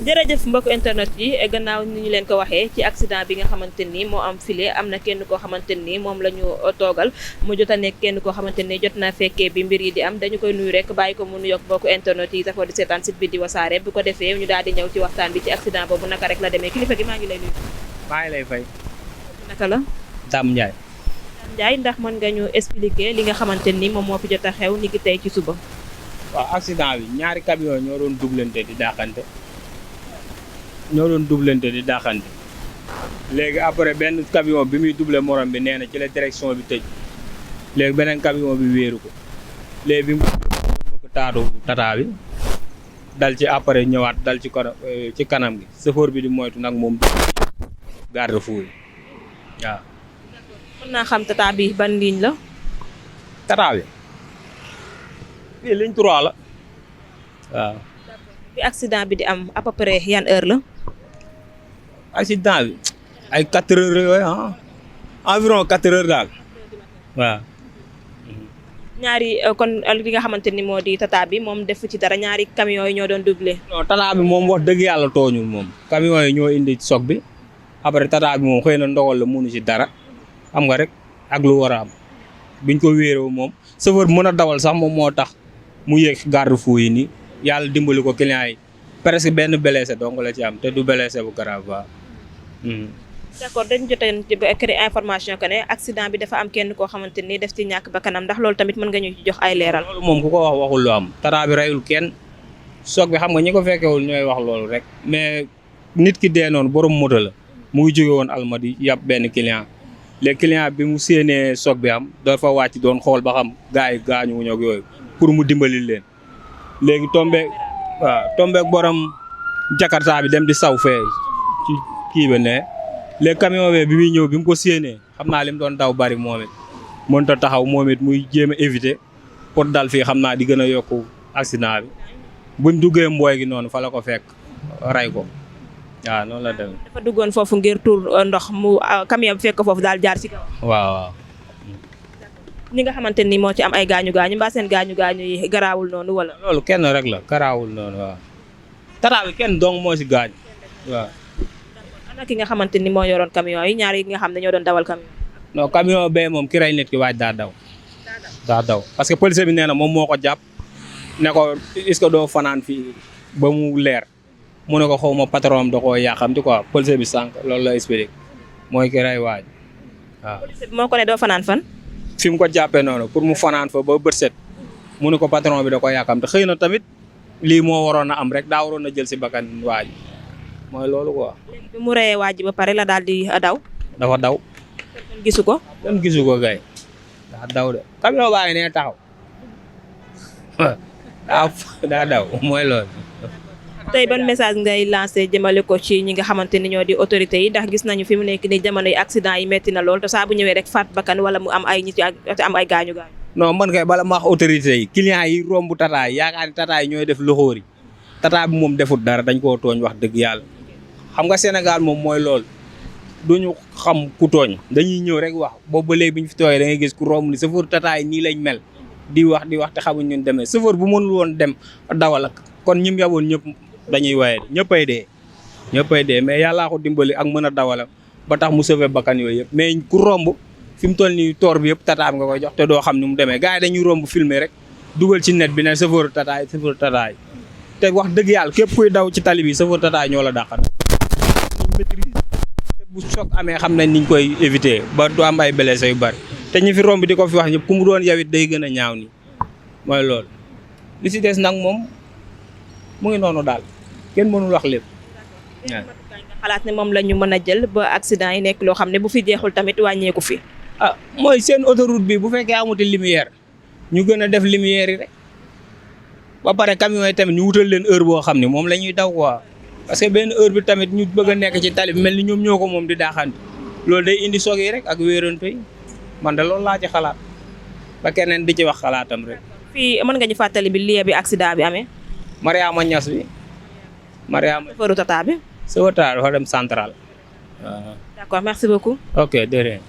jërëjëf mbokk internet yi gannaaw ni ñu leen ko waxee ci accident bi nga xamante ni moo am file am na kenn koo xamante ni moom la ñu toogal mu jot a nekk kenn koo xamante ni jot naa fekkee bi mbir yi di am dañu koy nuyu rek bàyyi ko mu nuyoog mbokk internet yi safoo di seetaan site bi di Wassare bu ko defee ñu daal di ñëw ci waxtaan bi ci accident boobu naka rek la demee kilifa gi maa ngi lay nuyu. maa ngi lay fay. naka la. Dame Ndiaye. Dame Ndiaye ndax mën nga ñu expliquer li nga xamante ni moom moo fi jot a xew ni ki tey ci suba. waaw accident bi ñaari camion ñoo doon doublante di daaxante léegi après benn camion bi muy doublé morom bi nee na ci la direction bi tëj léegi beneen camion bi wéeru ko léegi bi mu bëgg taatu tata bi dal ci après ñëwaat dal ci kanam gi chauffeur bi di moytu nag moom garde fou waaw. mën naa xam tata bi ban ligne la. tata bi fii ligne 3 la waaw. bi accident bi di am à peu près yan heure la. accident bi ay 4 heures yooyu environ 4 heures daal waaw. ñaari kon li nga xamante ni moo di tata bi moom def ci dara ñaari camions yi ñoo doon doublé. non tata bi moom wax dëgg yàlla tooñul moom camions yi ñoo indi choc bi après tata bi moom xëy na ndogal la munu ci dara xam nga rek ak lu war a am biñ ko wéeroo moom chauffeur mën a dawal sax moom moo tax mu yéeg garde-fou yi nii yàlla dimbali ko client yi presque benn blessé donc la ci am te du blessé bu grave ba. d'accord dañu jotee créer information que ne accident bi dafa am kenn koo xamante ni def ci ñàkk bakkanam ndax loolu tamit mën nga ñu ci jox ay leeral. loolu moom ku ko wax waxul lu am tata bi reyul kenn choc bi xam nga ñi ko fekkewul ñooy wax loolu rek mais nit ki dee noonu borom moto la mu ngi jóge woon Almadi yàpp benn client les client bi mu séenee choc bi am dafa wàcc doon xool ba xam gars yi gaañu wuñu ak yooyu pour mu dimbali leen léegi tombeek borom Jakarta bi dem di saw fee ci kii ba ne les camion bi muy ñëw bi mu ko séenee xam naa li mu doon daw bari moom it mënut a taxaw moom it muy jéem a éviter pour dal fii xam naa di gën a yokku accident bi buñ duggee mbooy gi noonu fa la ko fekk rey ko waaw noonu la demee. dafa duggoon foofu ngir tuur ndox mu camion bi fekk foofu daal jaar ci kaw. waaw. ñi nga xamante ni moo ci am ay gaañu mbaa seen gaañu yi garaawul noonu wala. loolu kenn rek la garaawul noonu waaw. tata bi kenn dong moo si gaañ waaw. ana ki nga xamante ni moo yoroon camion yi ñaar yi nga xam ne ñoo doon dawal camion. non camion bee moom ki rey nit ki waaj daa daw parce que police bi nee na moom moo ko jàpp ne ko est-ce que doo fanaan fii ba mu leer mu ne ko xaw ma patron am da koo yàqamti quoi police bi sànq loolu la expliqué mooy ki rey waaj waaw. police bi moo ko ne doo fanaan fan. fi mu ko jàppee noonu pour mu fanaan fa ba bët set mu ne ko patron bi da ko yàqamti xëy na tamit lii moo waroon a am rek daa waroon a jël si bakkan waaj mooy loolu quoi. léegi bi mu reyee waaj ba pare la daal di daw. dafa daw. kenn gisu ko. kenn gisu ko gay daa daw de camion baa ngi nee taxaw daa daw mooy loolu. tey ban message ngay lancé jëmale ko ci ñi nga xamante ni ñoo di autorités yi ndax gis nañu fi mu nekk ni jamono yi accident yi metti na lool te saa bu ñëwee rek faat bakkan wala mu am ay nit am ay gaañu. non man kay bala ma wax autorités yi clients yi romb tata yi yaakaar ni tata yi ñooy def loxoor yi tata bi moom defut dara dañ koo tooñ wax dëgg yàlla xam nga Sénégal moom mooy loolu duñu xam ku tooñ dañuy ñëw rek wax boobu ba léegi bi ñu fi tooyee da ngay gis ku romb ni chauffeur tata yi nii lañ mel di wax te xamuñ ñun demee chauffeur bu mënul woon dem dawal ak kon ñim yaboon ñëpp dañuy waaye ñëppay dee mais yàllaa ko dimbali ak mën a dawala ba tax mu sauver bakkan yooyu yëpp mais ku romb fi mu toll nii toor bi yëpp tataam nga koy jox te doo xam ni mu demee gars yi dañuy romb filmer rek dugal ci net bi ne chauffeur tataay te wax dëgg yàlla képp kuy daw ci tali bi chauffeur tataay ñoo la dàqal maîtrise te bu choc amee xam nañ niñ koy éviter ba du am ay blessé yu bari te ñi fi romb di ko fi wax ñëpp ku mu doon yawit day gën a ñaaw ni mooy loolu li si des nag moom mu ngi noonu daal kenn mënul wax lépp. nga xalaat ne moom la ñu mën a jël ba accident yi nekk loo xam ne bu fi jeexul tamit wàññeeku fi. mooy seen autoroute bi bu fekkee amuti lumière ñu gën a def lumière yi rek ba pare camion yi tamit ñu wutal leen heure boo xam ne moom la ñuy daw quoi parce que benn heure bi tamit ñu bëgg a nekk ci tali bi mel ni ñoom ñoo ko moom di daaxante loolu day indi soog yi rek ak wéeranto yi man de loolu laa ci xalaat ba keneen di ci wax xalaatam rek. fii mën nga ñu fàttali bi lieu bi accident bi amee. Mariama Niass bi Mariama. chauffeur tata bi. chauffeur tata dafa dem central. d'accord merci beaucoup. ok de rien.